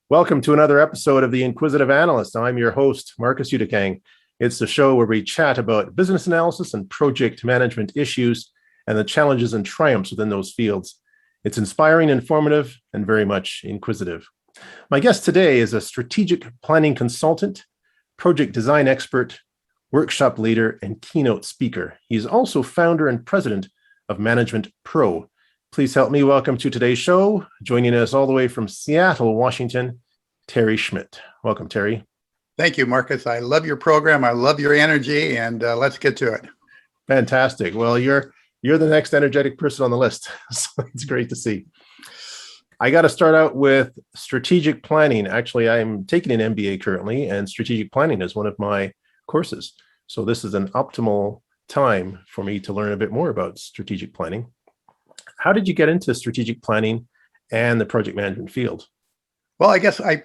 Welcome to another episode of The Inquisitive Analyst. I'm your host, Marcus Utikang. It's the show where we chat about business analysis and project management issues and the challenges and triumphs within those fields. It's inspiring, informative, and very much inquisitive. My guest today is a strategic planning consultant, project design expert, workshop leader, and keynote speaker. He's also founder and president of ManagementPro. Please help me welcome to today's show, joining us all the way from Seattle, Washington, Terry Schmidt. Welcome, Terry. Thank you, Marcus. I love your program. I love your energy, and let's get to it. Fantastic. Well, you're the next energetic person on the list, so it's great to see. I got to start out with strategic planning. Actually, I'm taking an MBA currently, and strategic planning is one of my courses. So this is an optimal time for me to learn a bit more about strategic planning. How did you get into strategic planning and the project management field? Well, I guess I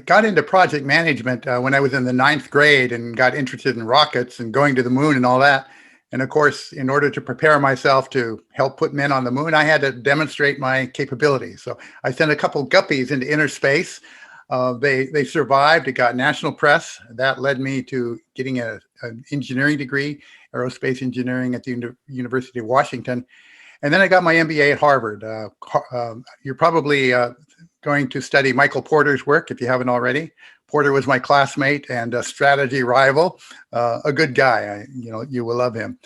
got into project management when I was in the 9th grade and got interested in rockets and going to the moon and all that. And of course, in order to prepare myself to help put men on the moon, I had to demonstrate my capabilities. So I sent a couple guppies into inner space. They survived. It got national press. That led me to getting an engineering degree, aerospace engineering at the University of Washington. And then I got my MBA at Harvard. You're probably going to study Michael Porter's work if you haven't already. Porter was my classmate and a strategy rival, a good guy. You will love him.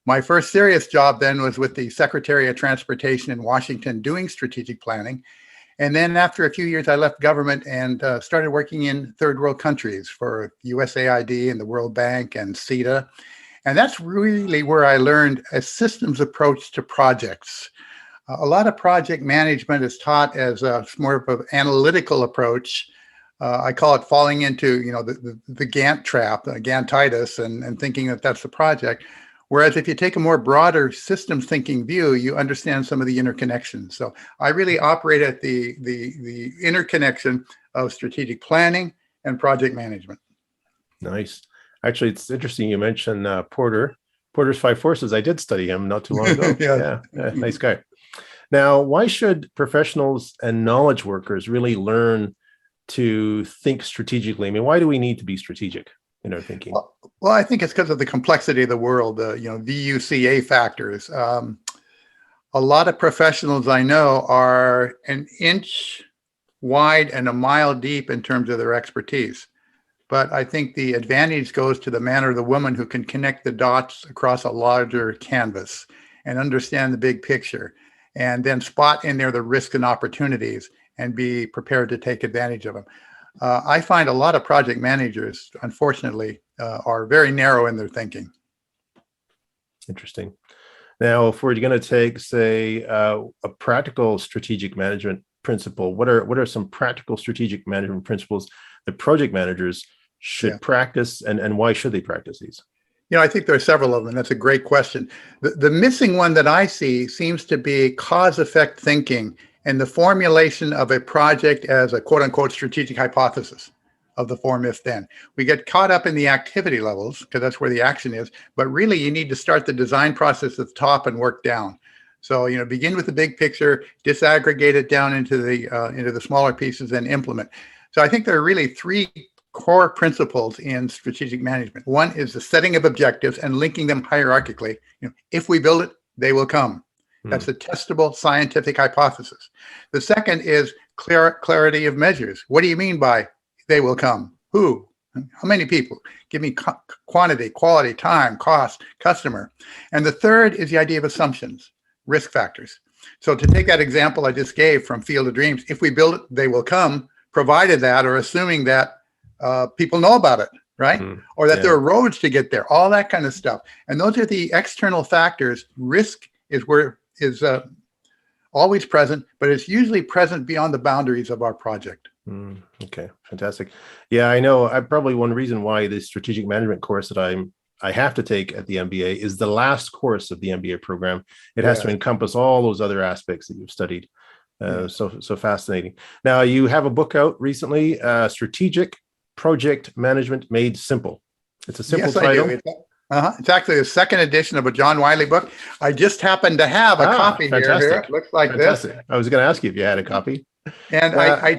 My first serious job then was with the Secretary of Transportation in Washington doing strategic planning. And then after a few years, I left government and started working in third world countries for USAID and the World Bank and CETA. And that's really where I learned a systems approach to projects. A lot of project management is taught as more of an analytical approach. I call it falling into, the Gantt trap, Gantitis, and thinking that that's the project. Whereas if you take a more broader systems thinking view, you understand some of the interconnections. So I really operate at the interconnection of strategic planning and project management. Nice. Actually, it's interesting you mentioned Porter's Five Forces. I did study him not too long ago. Yeah, nice guy. Now, why should professionals and knowledge workers really learn to think strategically? I mean, why do we need to be strategic in our thinking? Well, I think it's because of the complexity of the world, VUCA factors. A lot of professionals I know are an inch wide and a mile deep in terms of their expertise. But I think the advantage goes to the man or the woman who can connect the dots across a larger canvas and understand the big picture, and then spot in there the risks and opportunities and be prepared to take advantage of them. I find a lot of project managers, unfortunately, are very narrow in their thinking. Interesting. Now, if we're going to take, say, a practical strategic management principle, what are some practical strategic management principles that project managers should practice, and why should they practice these? I think there are several of them. That's a great question. The missing one that I see seems to be cause-effect thinking and the formulation of a project as a quote-unquote strategic hypothesis of the form if then. We get caught up in the activity levels because that's where the action is, but really you need to start the design process at the top and work down. So, begin with the big picture, disaggregate it down into the smaller pieces, and implement. So I think there are really three core principles in strategic management. One is the setting of objectives and linking them hierarchically. If we build it, they will come. That's a testable scientific hypothesis. The second is clarity of measures. What do you mean by they will come? Who? How many people? Give me quantity, quality, time, cost, customer. And the third is the idea of assumptions, risk factors. So to take that example I just gave from Field of Dreams, if we build it, they will come, provided that, or assuming that people know about it, right? Or that there are roads to get there, all that kind of stuff. And those are the external factors. Risk is always present, but it's usually present beyond the boundaries of our project. Okay, fantastic. Yeah, I know. Probably one reason why the strategic management course that I have to take at the MBA is the last course of the MBA program. It has to encompass all those other aspects that you've studied. So fascinating. Now, you have a book out recently, Strategic Project Management Made Simple. It's a simple Yes, I do. title. It's actually the second edition of a John Wiley book. I just happen to have a copy here. Fantastic. It looks like this. Fantastic. I was going to ask you if you had a copy. And Uh,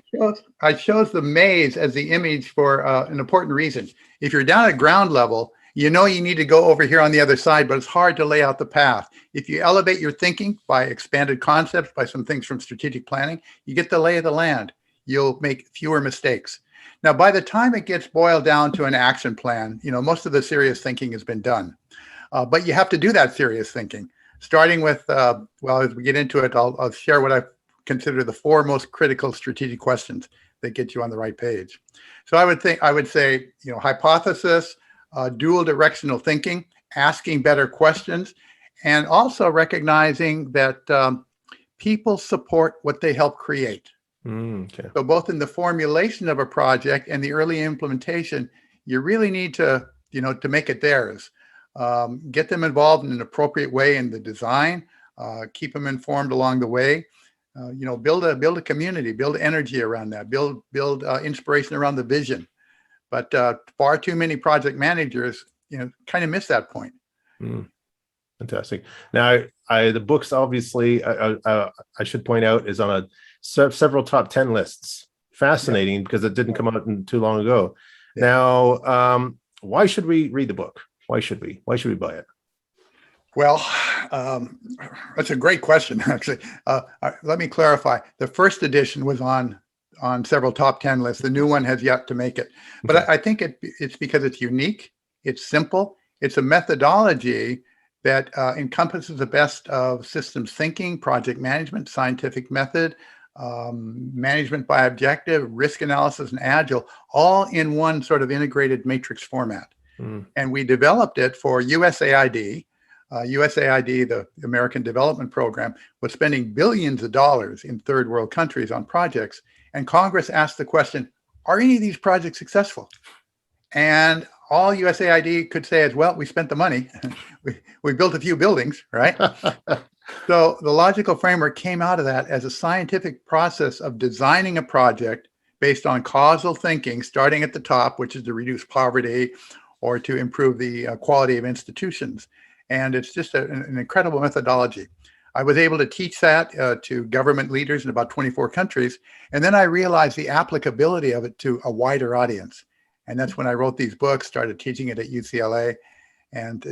I chose the maze as the image for an important reason. If you're down at ground level, you know you need to go over here on the other side, but it's hard to lay out the path. If you elevate your thinking by expanded concepts, by some things from strategic planning, you get the lay of the land. You'll make fewer mistakes. Now, by the time it gets boiled down to an action plan, most of the serious thinking has been done. But you have to do that serious thinking, starting with, well, as we get into it, I'll share what I consider the 4 most critical strategic questions that get you on the right page. So I would say, hypothesis, dual directional thinking, asking better questions, and also recognizing that people support what they help create. okay. So both in the formulation of a project and the early implementation, you really need to, to make it theirs. Get them involved in an appropriate way in the design, keep them informed along the way. Build a community, build energy around that, build inspiration around the vision. But far too many project managers, kind of miss that point. Fantastic. Now, the book's obviously, I should point out, is on a several top 10 lists. Fascinating, because it didn't come out too long ago. Yeah. Now, why should we read the book? Why should we buy it? Well, that's a great question, actually. Let me clarify. The first edition was on several top 10 lists. The new one has yet to make it. But okay. I think it's because it's unique, it's simple, it's a methodology that encompasses the best of systems thinking, project management, scientific method, management by objective, risk analysis, and agile, all in one sort of integrated matrix format. And we developed it for USAID. USAID, the American Development Program, was spending billions of dollars in third world countries on projects. And Congress asked the question, are any of these projects successful? And all USAID could say is, well, we spent the money. we built a few buildings, right? So the logical framework came out of that as a scientific process of designing a project based on causal thinking, starting at the top, which is to reduce poverty or to improve the quality of institutions. And it's just an incredible methodology. I was able to teach that to government leaders in about 24 countries. And then I realized the applicability of it to a wider audience. And that's when I wrote these books, started teaching it at UCLA. And,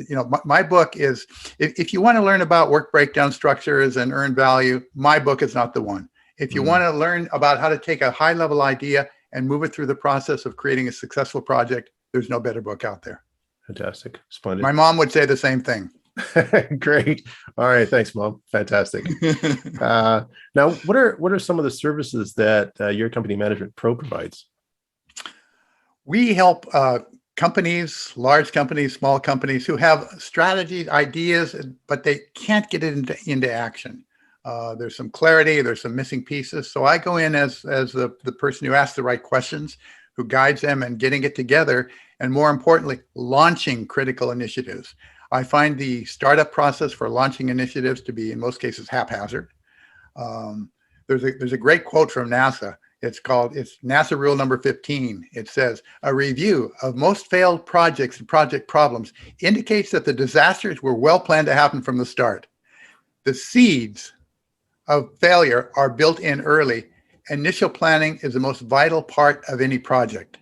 my book is, if you want to learn about work breakdown structures and earn value, my book is not the one. If you want to learn about how to take a high level idea and move it through the process of creating a successful project, there's no better book out there. Fantastic. Splendid. My mom would say the same thing. Great. All right. Thanks, Mom. Fantastic. Now, what are some of the services that your company ManagementPro provides? We help companies, large companies, small companies who have strategies, ideas, but they can't get it into action. There's some clarity, there's some missing pieces. So I go in as the person who asks the right questions, who guides them in getting it together, and more importantly, launching critical initiatives. I find the startup process for launching initiatives to be, in most cases, haphazard. There's a great quote from NASA. It's NASA rule number 15. It says, a review of most failed projects and project problems indicates that the disasters were well planned to happen from the start. The seeds of failure are built in early. Initial planning is the most vital part of any project.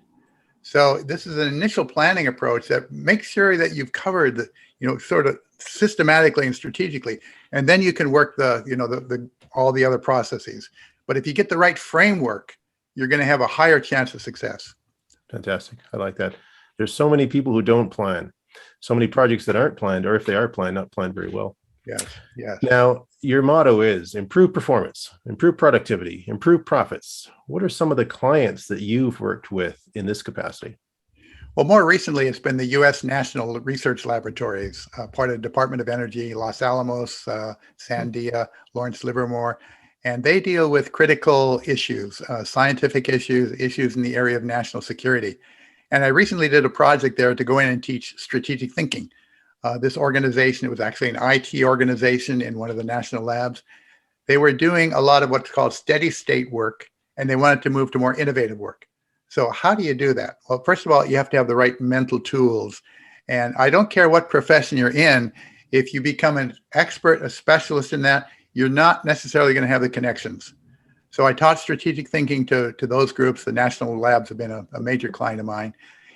So this is an initial planning approach that makes sure that you've covered the, sort of systematically and strategically, and then you can work all the other processes. But if you get the right framework, you're going to have a higher chance of success. Fantastic. I like that. There's so many people who don't plan, so many projects that aren't planned, or if they are planned, not planned very well. Yes. Yes. Now, your motto is improve performance, improve productivity, improve profits. What are some of the clients that you've worked with in this capacity? Well, more recently, it's been the U.S. National Research Laboratories, part of the Department of Energy, Los Alamos, Sandia, Lawrence Livermore, and they deal with critical issues, scientific issues in the area of national security. And I recently did a project there to go in and teach strategic thinking. This organization, it was actually an IT organization in one of the national labs. They were doing a lot of what's called steady state work, and they wanted to move to more innovative work. So how do you do that? Well, first of all, you have to have the right mental tools. And I don't care what profession you're in, if you become an expert, a specialist in that, you're not necessarily going to have the connections. So I taught strategic thinking to those groups. The national labs have been a major client of mine.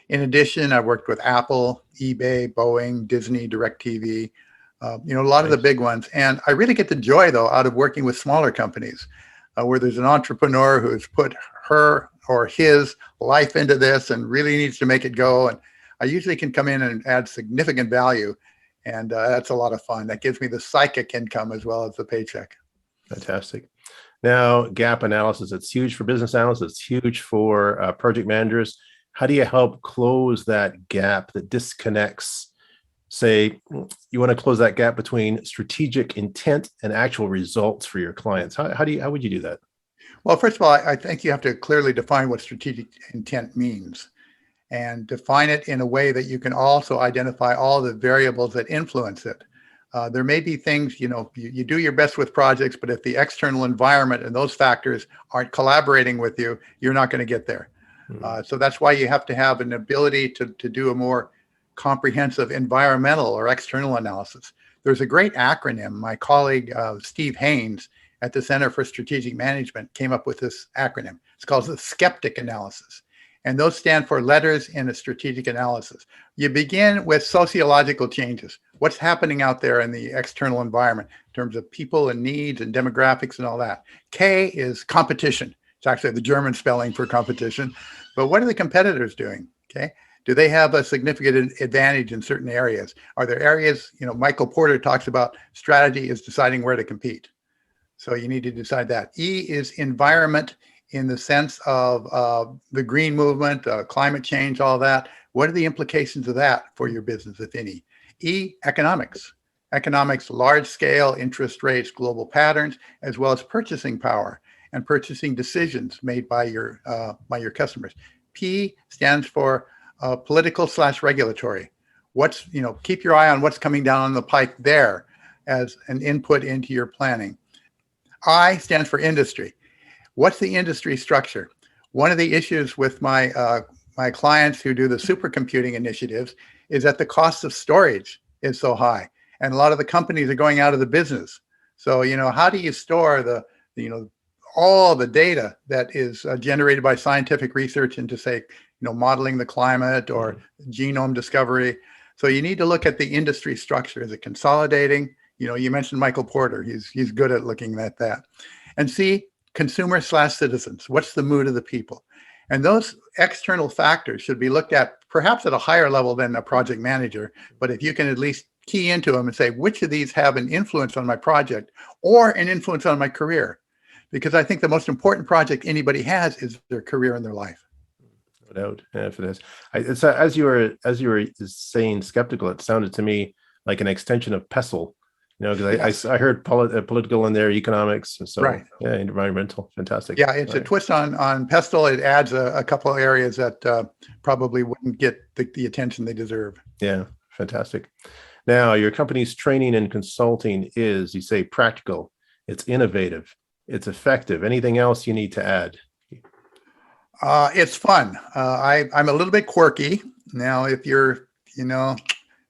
In addition, I've worked with Apple, eBay, Boeing, Disney, DirecTV, a lot of the big ones. And I really get the joy, though, out of working with smaller companies where there's an entrepreneur who's put her or his life into this and really needs to make it go. And I usually can come in and add significant value. And that's a lot of fun. That gives me the psychic income as well as the paycheck. Fantastic. Now, gap analysis, it's huge for business analysts. It's huge for project managers. How do you help close that gap that disconnects? Say you want to close that gap between strategic intent and actual results for your clients. How would you do that? Well, first of all, I think you have to clearly define what strategic intent means and define it in a way that you can also identify all the variables that influence it. There may be things, you do your best with projects, but if the external environment and those factors aren't collaborating with you, you're not going to get there. So that's why you have to have an ability to do a more comprehensive environmental or external analysis. There's a great acronym. My colleague, Steve Haynes at the Center for Strategic Management came up with this acronym. It's called the skeptic analysis. And those stand for letters in a strategic analysis. You begin with sociological changes. What's happening out there in the external environment in terms of people and needs and demographics and all that. K is competition. It's actually the German spelling for competition. But what are the competitors doing? Okay. Do they have a significant advantage in certain areas? Are there areas, Michael Porter talks about strategy is deciding where to compete. So you need to decide that. E is environment in the sense of the green movement, climate change, all that. What are the implications of that for your business, if any? E, economics. Economics, large scale, interest rates, global patterns, as well as purchasing power and purchasing decisions made by your customers. P stands for political/regulatory. Keep your eye on what's coming down the pike there as an input into your planning. I stands for industry. What's the industry structure? One of the issues with my clients who do the supercomputing initiatives is that the cost of storage is so high, and a lot of the companies are going out of the business. So, how do you store all the data that is generated by scientific research into, say, modeling the climate or genome discovery? So you need to look at the industry structure. Is it consolidating? You mentioned Michael Porter. He's good at looking at that. And C, consumer/citizens. What's the mood of the people? And those external factors should be looked at perhaps at a higher level than a project manager. But if you can at least key into them and say, which of these have an influence on my project or an influence on my career? Because I think the most important project anybody has is their career and their life. No doubt. Yeah, for this, it's as you were saying skeptical, it sounded to me like an extension of PESTLE. Because I heard political in there, economics, so right. Yeah, environmental, fantastic. Yeah, it's a twist on PESTLE. It adds a couple of areas that probably wouldn't get the attention they deserve. Yeah, fantastic. Now, your company's training and consulting is, you say, practical. It's innovative. It's effective. Anything else you need to add? It's fun. I'm a little bit quirky. Now, if you're,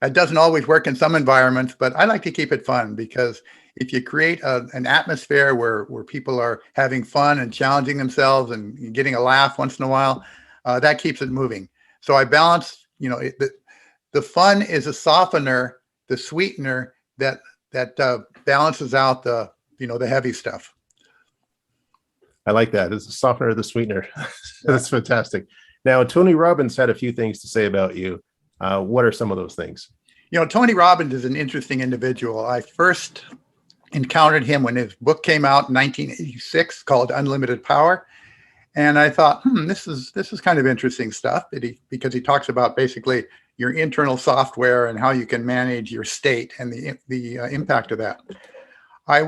it doesn't always work in some environments, but I like to keep it fun because if you create an atmosphere where people are having fun and challenging themselves and getting a laugh once in a while, that keeps it moving. So I balance, the fun is a softener, the sweetener that balances out the heavy stuff. I like that. It's the softener, the sweetener. That's fantastic. Now, Tony Robbins had a few things to say about you. What are some of those things? Tony Robbins is an interesting individual. I first encountered him when his book came out in 1986 called Unlimited Power. And I thought, this is kind of interesting stuff because he talks about basically your internal software and how you can manage your state and the impact of that. I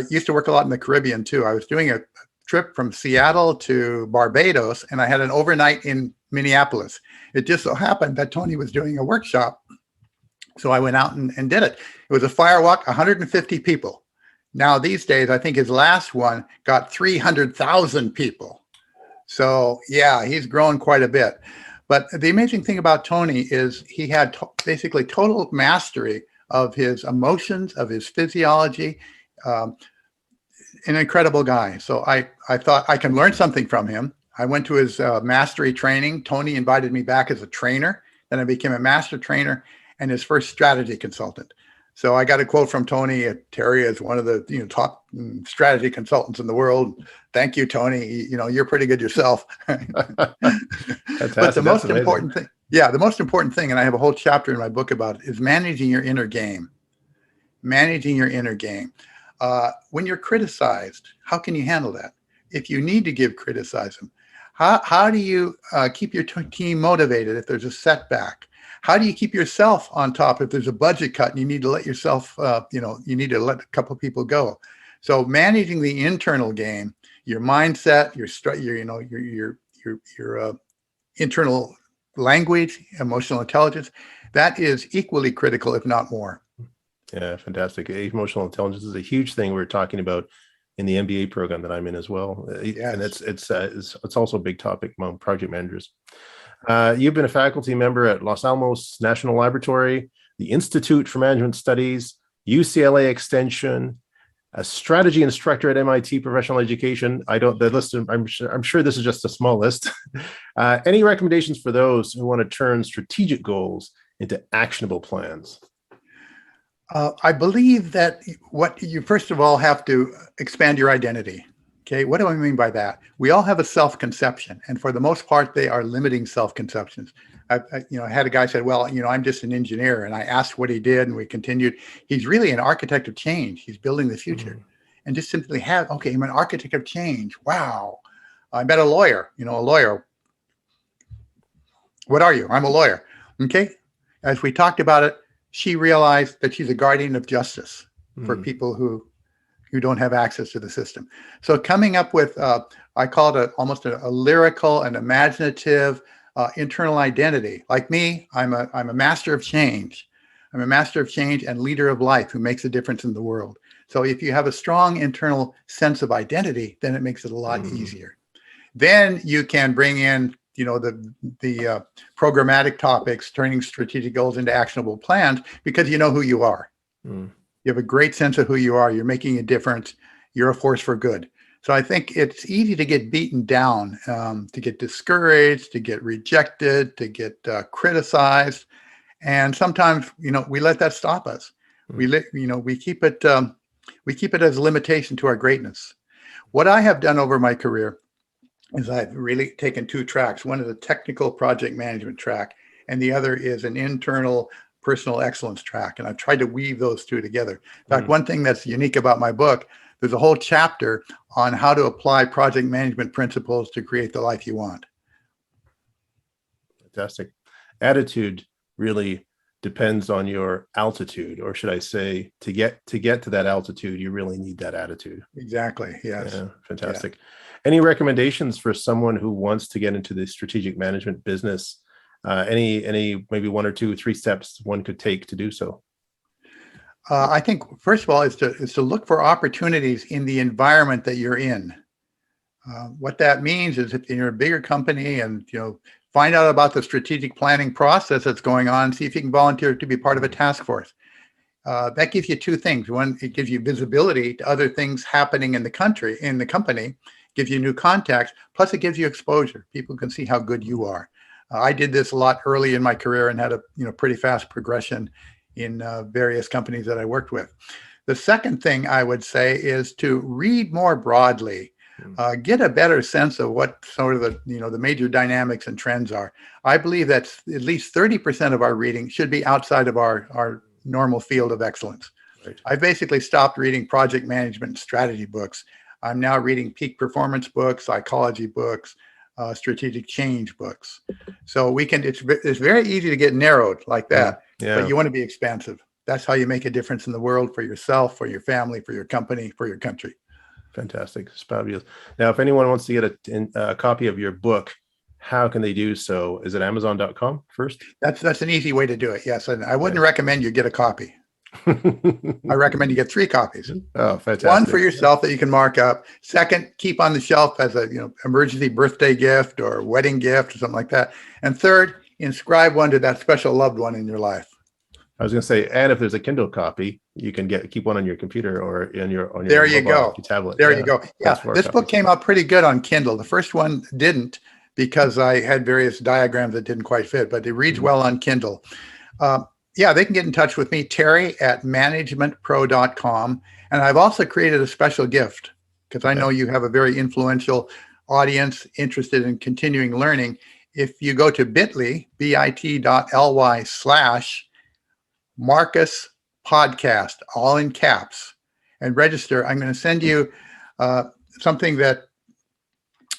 used to work a lot in the Caribbean too. I was doing a trip from Seattle to Barbados, and I had an overnight in Minneapolis. It just so happened that Tony was doing a workshop. So I went out and did it. It was a firewalk, 150 people. Now these days, I think his last one got 300,000 people. So yeah, he's grown quite a bit. But the amazing thing about Tony is he had basically total mastery of his emotions, of his physiology. Um, an incredible guy. So I thought I can learn something from him. I went to his mastery training. Tony invited me back as a trainer. Then I became a master trainer and his first strategy consultant. So I got a quote from Tony. Terry is one of the top strategy consultants in the world. Thank you, Tony. You're pretty good yourself. But the most important thing, the most important thing, and I have a whole chapter in my book about it, is managing your inner game. Managing your inner game. When you're criticized, how can you handle that? If you need to give criticism, how do you keep your team motivated if there's a setback? How do you keep yourself on top if there's a budget cut and you need to let yourself, you need to let a couple of people go? So managing the internal game, your mindset, your internal language, emotional intelligence, that is equally critical, if not more. Yeah, fantastic. Emotional intelligence is a huge thing we're talking about in the MBA program that I'm in as well. Yes. And it's also a big topic among project managers. You've been a faculty member at Los Alamos National Laboratory, the Institute for Management Studies, UCLA Extension, a strategy instructor at MIT Professional Education. I'm sure this is just a small list. Any recommendations for those who want to turn strategic goals into actionable plans? I believe that what you first of all have to expand your identity. Okay, what do I mean by that? We all have a self-conception, and for the most part, they are limiting self-conceptions. I had a guy said, "Well, I'm just an engineer," and I asked what he did, and we continued. He's really an architect of change. He's building the future, and just simply okay, I'm an architect of change. Wow, I met a lawyer. A lawyer. What are you? I'm a lawyer. Okay, as we talked about it, she realized that she's a guardian of justice for people who don't have access to the system. So coming up with, I call it almost a lyrical and imaginative internal identity. Like me, I'm a master of change. I'm a master of change and leader of life who makes a difference in the world. So if you have a strong internal sense of identity, then it makes it a lot easier. Then you can bring in the programmatic topics, turning strategic goals into actionable plans, because you know who you are. You have a great sense of who you are. You're making a difference. You're a force for good. So I think it's easy to get beaten down, to get discouraged, to get rejected, to get criticized. And sometimes, we let that stop us. We keep it as a limitation to our greatness. What I have done over my career is I've really taken two tracks. One is a technical project management track, and the other is an internal personal excellence track. And I've tried to weave those two together. In fact, one thing that's unique about my book, there's a whole chapter on how to apply project management principles to create the life you want. Fantastic. Attitude really depends on your altitude, or should I say, to get to that altitude, you really need that attitude. Exactly. Yes. Yeah, fantastic. Yeah. Any recommendations for someone who wants to get into the strategic management business? Any maybe 1 or 2 or 3 steps one could take to do so? I think first of all is to look for opportunities in the environment that you're in. What that means is if you're a bigger company and find out about the strategic planning process that's going on, see if you can volunteer to be part of a task force. That gives you 2 things. One, it gives you visibility to other things happening in the company, gives you new contacts, plus it gives you exposure. People can see how good you are. I did this a lot early in my career and had a pretty fast progression in various companies that I worked with. The second thing I would say is to read more broadly. Get a better sense of what sort of the major dynamics and trends are. I believe that at least 30% of our reading should be outside of our normal field of excellence. Right. I basically stopped reading project management and strategy books. I'm now reading peak performance books, psychology books, strategic change books. So it's very easy to get narrowed like that, but you want to be expansive. That's how you make a difference in the world for yourself, for your family, for your company, for your country. Fantastic. It's fabulous. Now, if anyone wants to get a copy of your book, how can they do so? Is it Amazon.com first? That's an easy way to do it. Yes. And I wouldn't recommend you get a copy. I recommend you get 3 copies. Oh, fantastic. One for yourself that you can mark up. Second, keep on the shelf as a emergency birthday gift or wedding gift or something like that. And third, inscribe one to that special loved one in your life. I was going to say, and if there's a Kindle copy, you can keep one on your computer or on your there you go tablet. There you go. Yeah, this book came out pretty good on Kindle. The first one didn't because I had various diagrams that didn't quite fit, but it reads well on Kindle. Yeah, they can get in touch with me, Terry at ManagementPro.com. And I've also created a special gift because I know you have a very influential audience interested in continuing learning. If you go to bit.ly/Marcus Podcast, all in caps, and register, I'm going to send you something that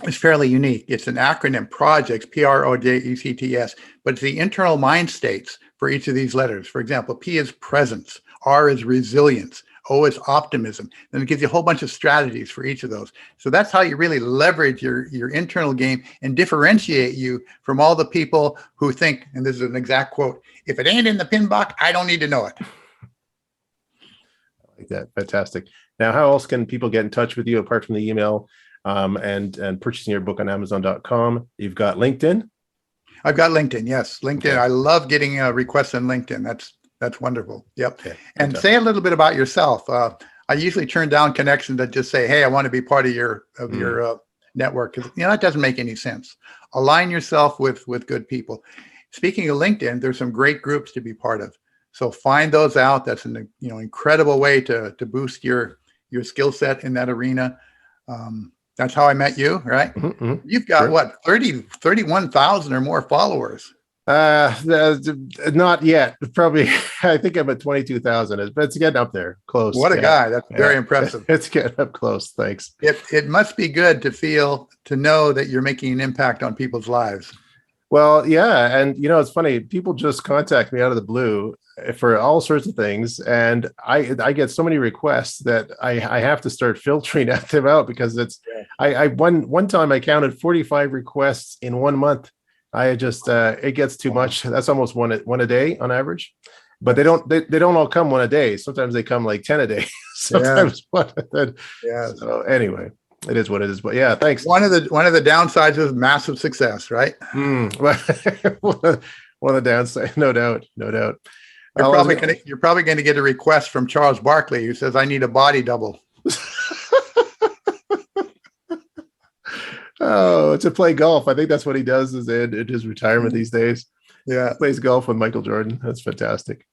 is fairly unique. It's an acronym, projects, PROJECTS, but it's the internal mind states for each of these letters. For example, P is presence, R is resilience, O is optimism. Then it gives you a whole bunch of strategies for each of those. So that's how you really leverage your internal game and differentiate you from all the people who think, and this is an exact quote, if it ain't in the pin box, I don't need to know it. I like that. Fantastic. Now, how else can people get in touch with you apart from the email and purchasing your book on Amazon.com? You've got LinkedIn. I've got LinkedIn. Yes, LinkedIn. Okay. I love getting requests on LinkedIn. That's wonderful. Yep. Okay. And say a little bit about yourself. I usually turn down connections that just say, "Hey, I want to be part of your network." Because that doesn't make any sense. Align yourself with good people. Speaking of LinkedIn, there's some great groups to be part of. So find those out. That's an incredible way to boost your skill set in that arena. That's how I met you, right? Mm-hmm. You've got what, 31,000 or more followers. Not yet. Probably, I think I'm at 22,000, but it's getting up there close. What a guy. That's very impressive. It's getting up close. Thanks. It must be good to know that you're making an impact on people's lives. Well, yeah. And, it's funny. People just contact me out of the blue for all sorts of things. And I get so many requests that I have to start filtering them out because one time I counted 45 requests in 1 month. I just, it gets too much. That's almost one a day on average, but they don't all come one a day. Sometimes they come like 10 a day. Sometimes one. Yeah. So anyway. It is what it is, but yeah, thanks. One of the downsides is massive success, right? One of the downsides, no doubt. You're probably going to get a request from Charles Barkley who says, "I need a body double." Oh, to play golf. I think that's what he does is in his retirement these days. Yeah, he plays golf with Michael Jordan. That's fantastic.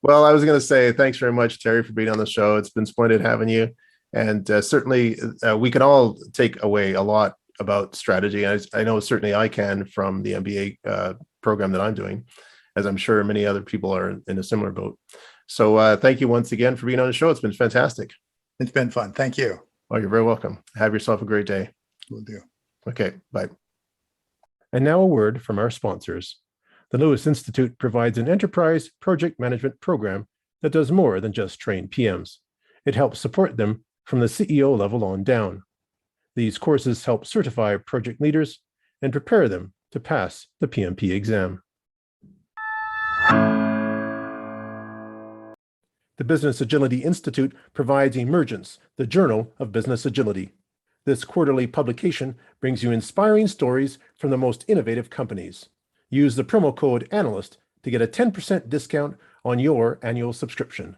Well, I was going to say thanks very much, Terry, for being on the show. It's been splendid having you. And certainly we can all take away a lot about strategy. I know certainly I can from the MBA program that I'm doing, as I'm sure many other people are in a similar boat. So thank you once again for being on the show. It's been fantastic. It's been fun. Thank you. Oh, you're very welcome. Have yourself a great day. Will do. Okay, bye. And now a word from our sponsors. The Lewis Institute provides an enterprise project management program that does more than just train PMs. It helps support them from the CEO level on down. These courses help certify project leaders and prepare them to pass the PMP exam. The Business Agility Institute provides Emergence, the Journal of Business Agility. This quarterly publication brings you inspiring stories from the most innovative companies. Use the promo code ANALYST to get a 10% discount on your annual subscription.